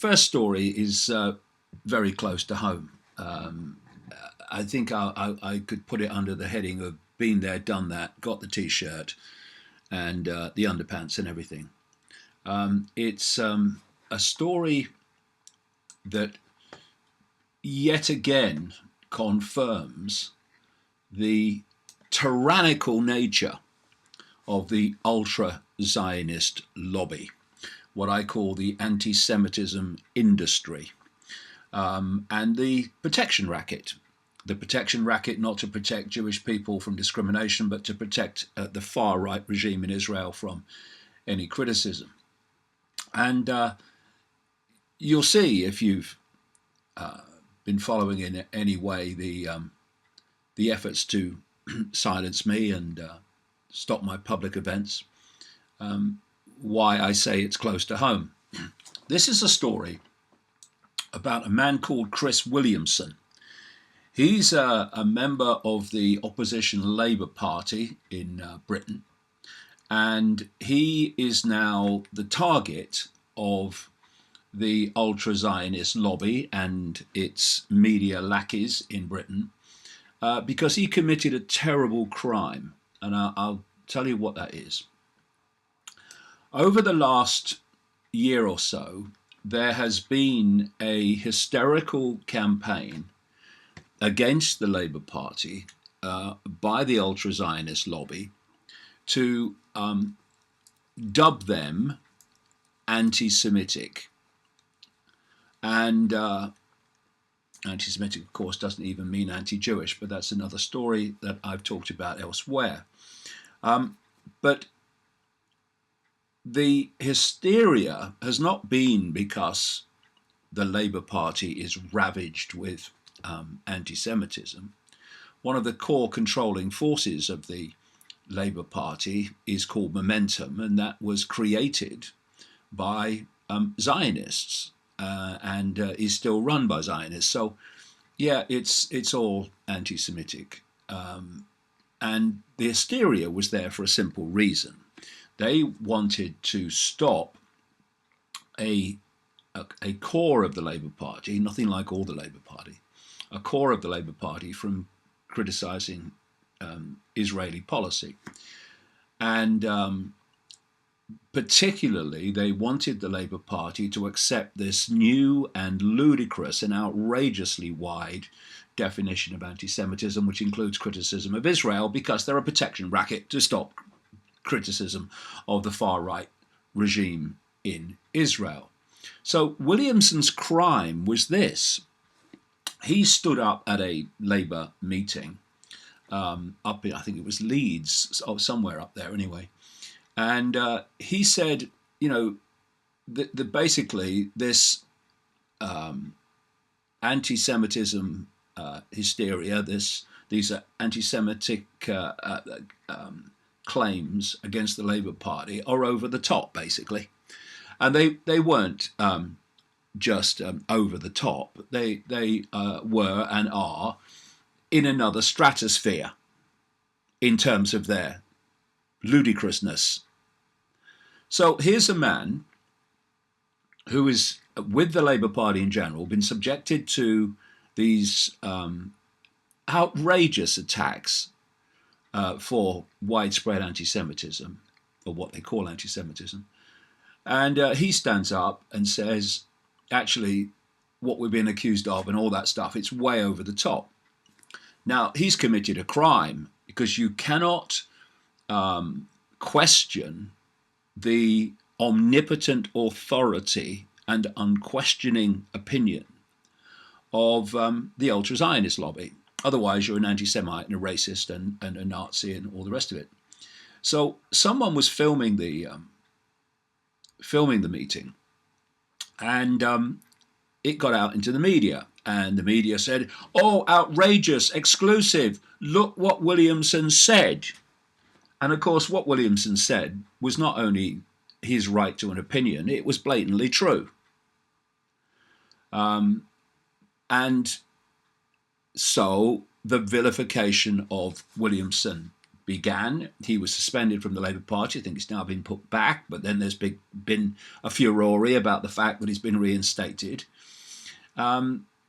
first story is very close to home. I think I could put it under the heading of been there, done that, got the T-shirt and the underpants and everything. It's a story that yet again confirms the tyrannical nature of the ultra-Zionist lobby, what I call the anti-Semitism industry, and the protection racket. The protection racket not to protect Jewish people from discrimination, but to protect the far-right regime in Israel from any criticism. And you'll see, if you've been following in any way the efforts to silence me and stop my public events, why I say it's close to home. This is a story about a man called Chris Williamson. He's a member of the opposition Labour Party in Britain, and he is now the target of the ultra-Zionist lobby and its media lackeys in Britain because he committed a terrible crime, and I'll tell you what that is. Over the last year or so, there has been a hysterical campaign against the Labour Party by the ultra-Zionist lobby to dub them anti-Semitic. And anti-Semitic, of course, doesn't even mean anti-Jewish, but that's another story that I've talked about elsewhere. But the hysteria has not been because the Labour Party is ravaged with anti-Semitism. One of the core controlling forces of the Labour Party is called Momentum, and that was created by Zionists and is still run by Zionists. So, yeah, it's all anti-Semitic. And the hysteria was there for a simple reason. They wanted to stop a core of the Labour Party, nothing like all the Labour Party, a core of the Labour Party from criticising Israeli policy. And particularly, they wanted the Labour Party to accept this new and ludicrous and outrageously wide definition of anti-Semitism, which includes criticism of Israel, because they're a protection racket to stop criticism of the far-right regime in Israel. So Williamson's crime was this. He stood up at a Labour meeting up in, I think it was Leeds, or somewhere up there anyway, and he said, you know, basically this anti-Semitism hysteria, these are anti-Semitic claims against the Labour Party are over the top, basically. And they weren't just over the top. They were and are in another stratosphere in terms of their ludicrousness. So here's a man who is, with the Labour Party in general, been subjected to these outrageous attacks for widespread anti-Semitism, or what they call anti-Semitism. And he stands up and says, actually, what we've been accused of and all that stuff, it's way over the top. Now, he's committed a crime because you cannot question the omnipotent authority and unquestioning opinion of the ultra-Zionist lobby. Otherwise, you're an anti-Semite and a racist and a Nazi and all the rest of it. So someone was filming the meeting, and it got out into the media. And the media said, "Oh, outrageous, exclusive, look what Williamson said." And of course, what Williamson said was not only his right to an opinion, it was blatantly true. And so the vilification of Williamson began. He was suspended from the Labour Party. I think it's now been put back, but then there's been a furore about the fact that he's been reinstated.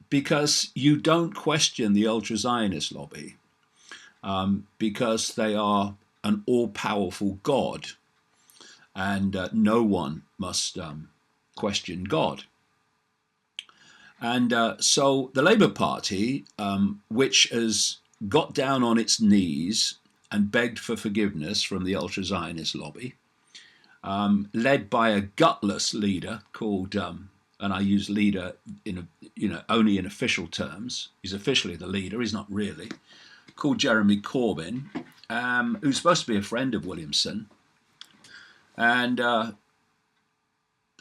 Because you don't question the ultra-Zionist lobby, because they are an all-powerful God, and no one must question God. And so the Labour Party, which has got down on its knees and begged for forgiveness from the ultra-Zionist lobby, led by a gutless leader called, and I use leader in only in official terms. He's officially the leader. He's not really. Called Jeremy Corbyn, who's supposed to be a friend of Williamson, and the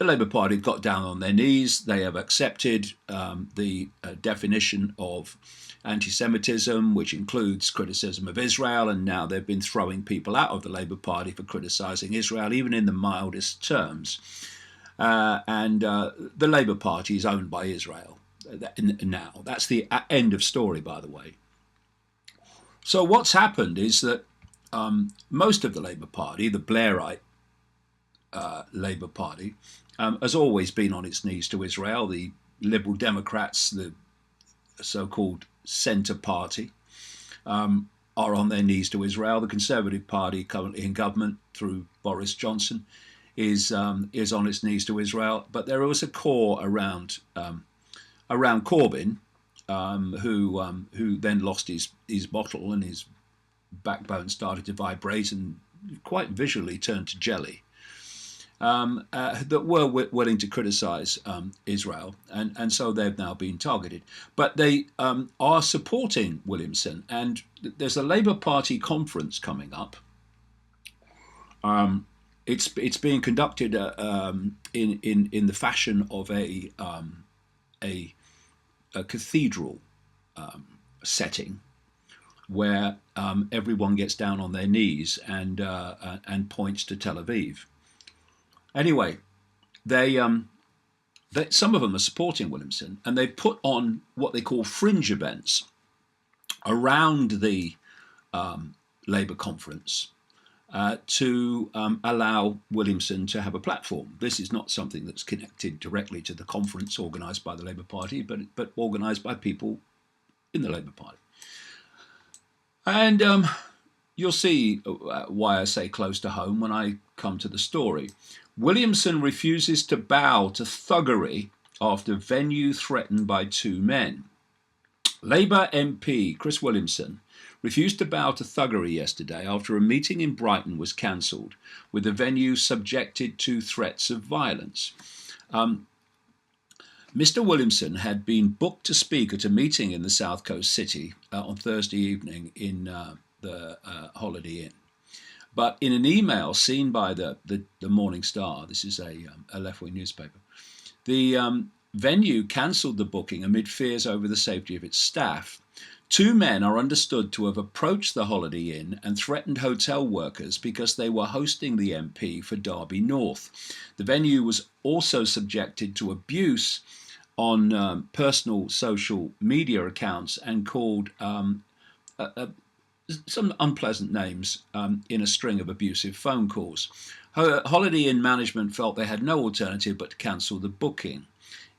Labour Party got down on their knees. They have accepted the definition of anti-Semitism, which includes criticism of Israel, and now they've been throwing people out of the Labour Party for criticising Israel, even in the mildest terms. And the Labour Party is owned by Israel now. That's the end of story, by the way. So what's happened is that most of the Labour Party, the Blairite Labour Party, has always been on its knees to Israel. The Liberal Democrats, the so-called Centre Party, are on their knees to Israel. The Conservative Party, currently in government through Boris Johnson, is on its knees to Israel. But there was a core around Corbyn, who then lost his bottle and his backbone started to vibrate and quite visually turned to jelly. That were willing to criticise Israel, and so they've now been targeted. But they are supporting Williamson, and there's a Labour Party conference coming up. It's being conducted in the fashion of a cathedral setting, where everyone gets down on their knees and points to Tel Aviv. Anyway, some of them are supporting Williamson, and they've put on what they call fringe events around the Labour conference to allow Williamson to have a platform. This is not something that's connected directly to the conference organised by the Labour Party, but organised by people in the Labour Party. And you'll see why I say close to home when I come to the story. Williamson refuses to bow to thuggery after venue threatened by two men. Labour MP Chris Williamson refused to bow to thuggery yesterday after a meeting in Brighton was cancelled, with the venue subjected to threats of violence. Mr. Williamson had been booked to speak at a meeting in the South Coast city on Thursday evening in the Holiday Inn. But in an email seen by the Morning Star, this is a left-wing newspaper, the venue cancelled the booking amid fears over the safety of its staff. Two men are understood to have approached the Holiday Inn and threatened hotel workers because they were hosting the MP for Derby North. The venue was also subjected to abuse on personal social media accounts and called some unpleasant names in a string of abusive phone calls. Holiday Inn management felt they had no alternative but to cancel the booking.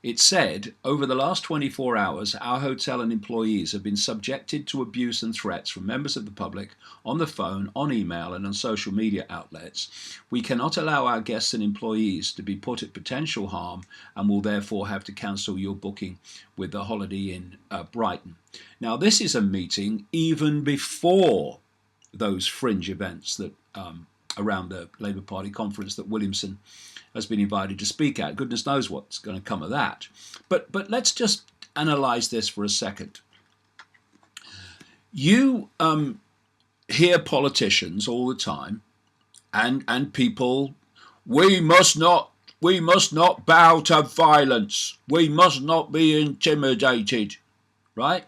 It said, over the last 24 hours, our hotel and employees have been subjected to abuse and threats from members of the public on the phone, on email, and on social media outlets. We cannot allow our guests and employees to be put at potential harm and will therefore have to cancel your booking with the Holiday Inn Brighton. Now, this is a meeting even before those fringe events that around the Labour Party conference that Williamson has been invited to speak at. Goodness knows what's going to come of that. But let's just analyse this for a second. You hear politicians all the time, and people, we must not bow to violence. We must not be intimidated, right?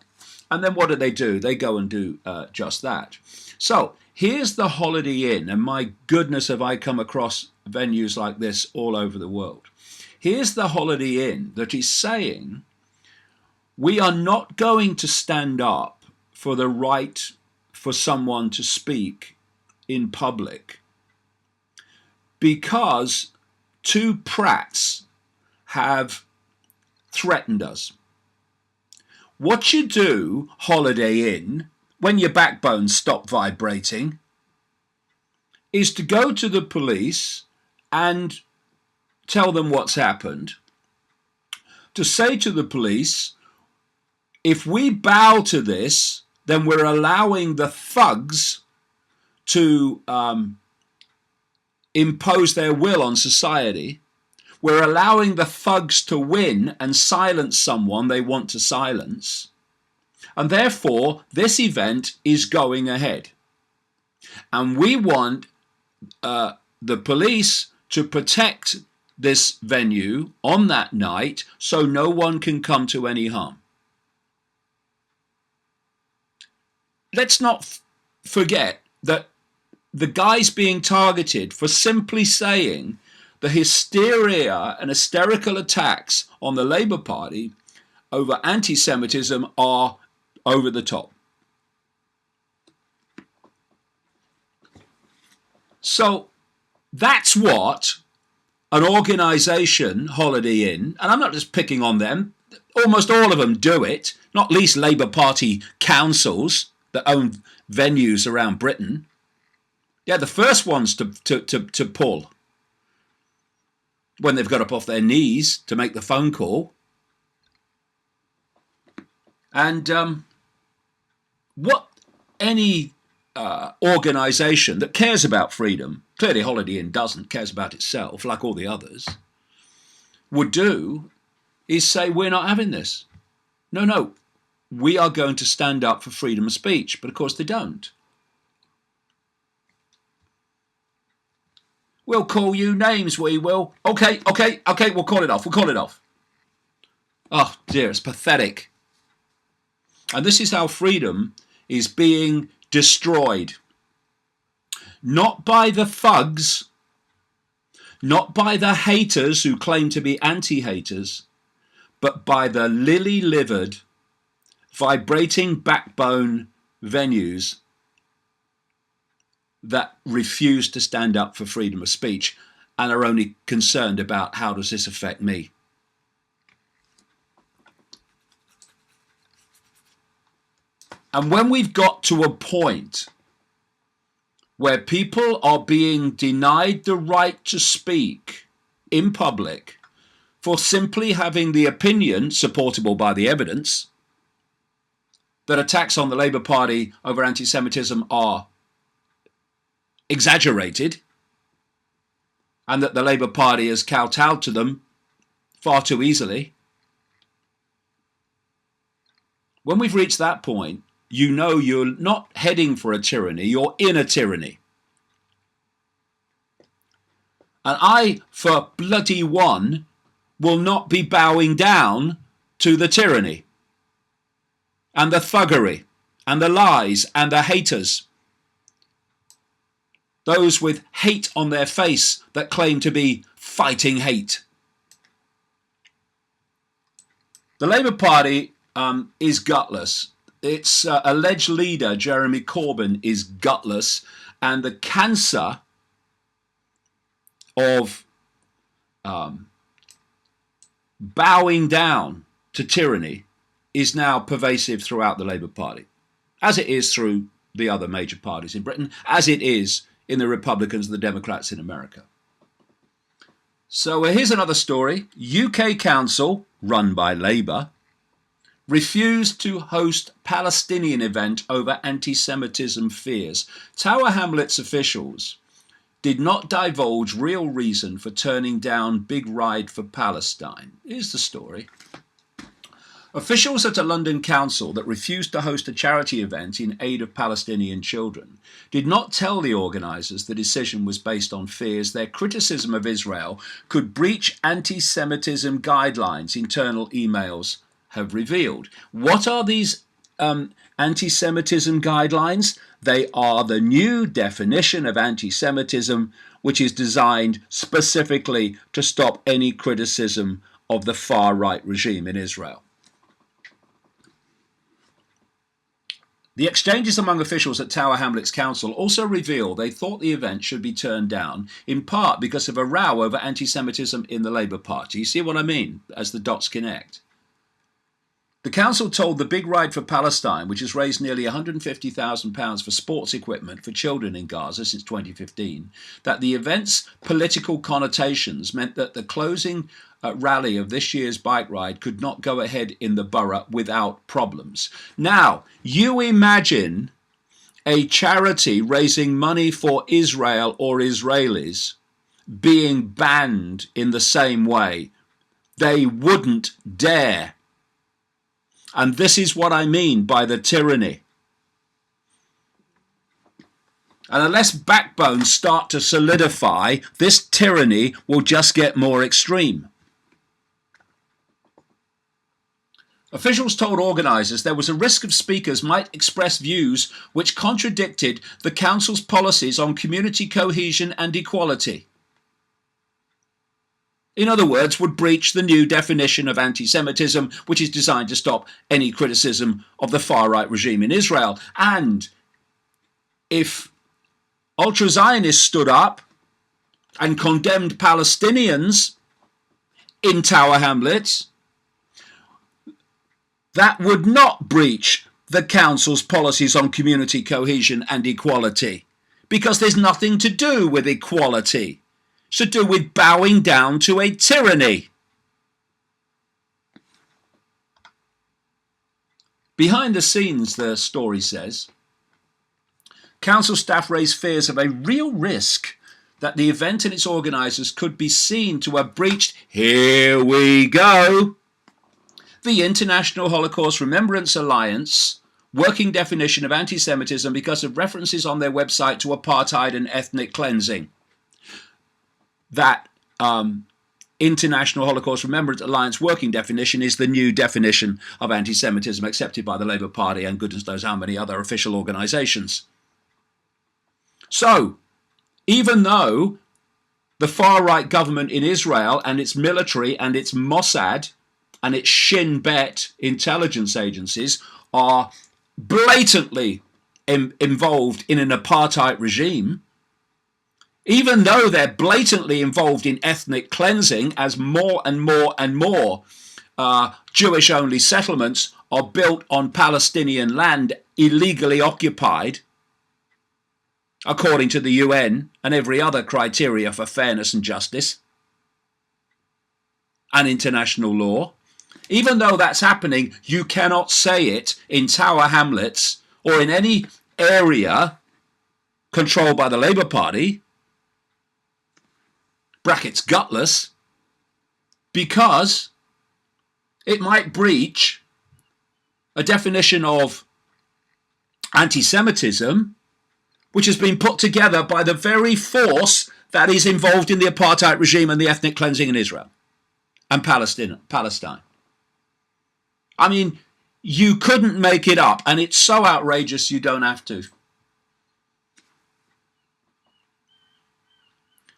And then what do? They go and do just that. So here's the Holiday Inn, and my goodness, have I come across venues like this all over the world. Here's the Holiday Inn that is saying, we are not going to stand up for the right for someone to speak in public because two prats have threatened us. What you do, Holiday Inn, when your backbones stop vibrating, is to go to the police and tell them what's happened, to say to the police, if we bow to this, then we're allowing the thugs to impose their will on society. We're allowing the thugs to win and silence someone they want to silence. And therefore, this event is going ahead. And we want the police to protect this venue on that night so no one can come to any harm. Let's not forget that the guys being targeted for simply saying the hysteria and hysterical attacks on the Labour Party over anti-Semitism are over the top. So that's what an organisation, Holiday Inn, and I'm not just picking on them, almost all of them do it, not least Labour Party councils that own venues around Britain. They're the first ones to pull when they've got up off their knees to make the phone call. And what any organisation that cares about freedom, clearly Holiday Inn doesn't, cares about itself like all the others, would do is say, we're not having this. No, we are going to stand up for freedom of speech. But of course they don't. We'll call you names, we will. Okay, we'll call it off. Oh dear, it's pathetic. And this is how freedom is being destroyed. Not by the thugs, not by the haters who claim to be anti-haters, but by the lily-livered, vibrating backbone venues that refuse to stand up for freedom of speech and are only concerned about how does this affect me. And when we've got to a point where people are being denied the right to speak in public for simply having the opinion, supportable by the evidence, that attacks on the Labour Party over anti-Semitism are exaggerated and that the Labour Party has kowtowed to them far too easily. When we've reached that point, you know you're not heading for a tyranny, you're in a tyranny. And I, for bloody one, will not be bowing down to the tyranny and the thuggery and the lies and the haters. Those with hate on their face that claim to be fighting hate. The Labour Party is gutless. Its alleged leader, Jeremy Corbyn, is gutless. And the cancer of bowing down to tyranny is now pervasive throughout the Labour Party, as it is through the other major parties in Britain, as it is in the Republicans and the Democrats in America. So here's another story. UK Council, run by Labour, refused to host Palestinian event over anti-Semitism fears. Tower Hamlets officials did not divulge real reason for turning down big ride for Palestine. Here's the story. Officials at a London council that refused to host a charity event in aid of Palestinian children did not tell the organisers the decision was based on fears their criticism of Israel could breach anti-Semitism guidelines, internal emails have revealed. What are these anti-Semitism guidelines? They are the new definition of anti-Semitism, which is designed specifically to stop any criticism of the far-right regime in Israel. The exchanges among officials at Tower Hamlets Council also reveal they thought the event should be turned down, in part because of a row over anti-Semitism in the Labour Party. You see what I mean as the dots connect? The council told the Big Ride for Palestine, which has raised nearly £150,000 for sports equipment for children in Gaza since 2015, that the event's political connotations meant that the closing rally of this year's bike ride could not go ahead in the borough without problems. Now, you imagine a charity raising money for Israel or Israelis being banned in the same way. They wouldn't dare. And this is what I mean by the tyranny. And unless backbones start to solidify, this tyranny will just get more extreme. Officials told organisers there was a risk of speakers might express views which contradicted the council's policies on community cohesion and equality. In other words, would breach the new definition of anti-Semitism, which is designed to stop any criticism of the far-right regime in Israel. And if ultra-Zionists stood up and condemned Palestinians in Tower Hamlets, that would not breach the council's policies on community cohesion and equality, because there's nothing to do with equality. It's to do with bowing down to a tyranny. Behind the scenes, the story says, council staff raised fears of a real risk that the event and its organisers could be seen to have breached, here we go, the International Holocaust Remembrance Alliance working definition of anti-Semitism because of references on their website to apartheid and ethnic cleansing. That International Holocaust Remembrance Alliance working definition is the new definition of anti-Semitism accepted by the Labour Party and goodness knows how many other official organisations. So, even though the far-right government in Israel and its military and its Mossad and its Shin Bet intelligence agencies are blatantly involved in an apartheid regime, even though they're blatantly involved in ethnic cleansing as more and more and more Jewish-only settlements are built on Palestinian land illegally occupied, according to the UN and every other criteria for fairness and justice and international law. Even though that's happening, you cannot say it in Tower Hamlets or in any area controlled by the Labour Party, brackets gutless, because it might breach a definition of anti-Semitism which has been put together by the very force that is involved in the apartheid regime and the ethnic cleansing in Israel and Palestine. I mean, you couldn't make it up, and it's so outrageous you don't have to.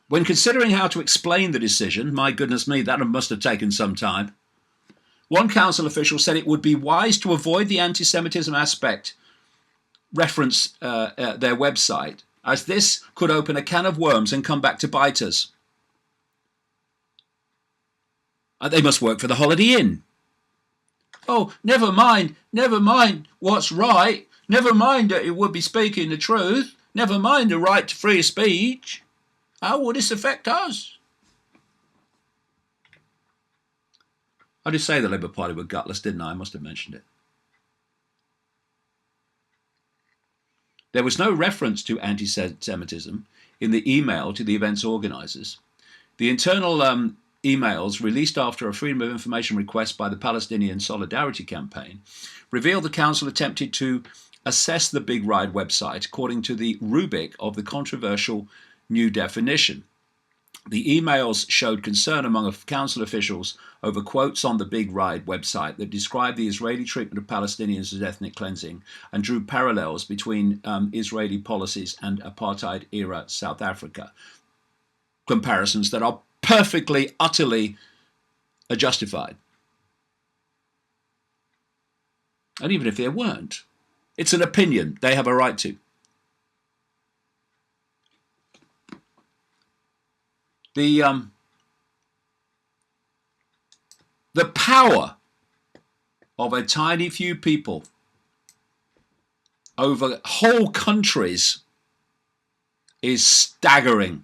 When considering how to explain the decision, my goodness me, that must have taken some time. One council official said it would be wise to avoid the anti-Semitism aspect, reference their website, as this could open a can of worms and come back to bite us. They must work for the Holiday Inn. Oh, never mind what's right. Never mind that it would be speaking the truth. Never mind the right to free speech. How will this affect us? I did say the Labour Party were gutless, didn't I? I must have mentioned it. There was no reference to anti-Semitism in the email to the event's organisers. The internal emails released after a Freedom of Information request by the Palestinian Solidarity Campaign revealed the council attempted to assess the Big Ride website according to the rubric of the controversial new definition. The emails showed concern among council officials over quotes on the Big Ride website that described the Israeli treatment of Palestinians as ethnic cleansing and drew parallels between Israeli policies and apartheid-era South Africa. Comparisons that are perfectly, utterly justified. And even if they weren't, It's an opinion. They have a right to. The power of a tiny few people over whole countries is staggering.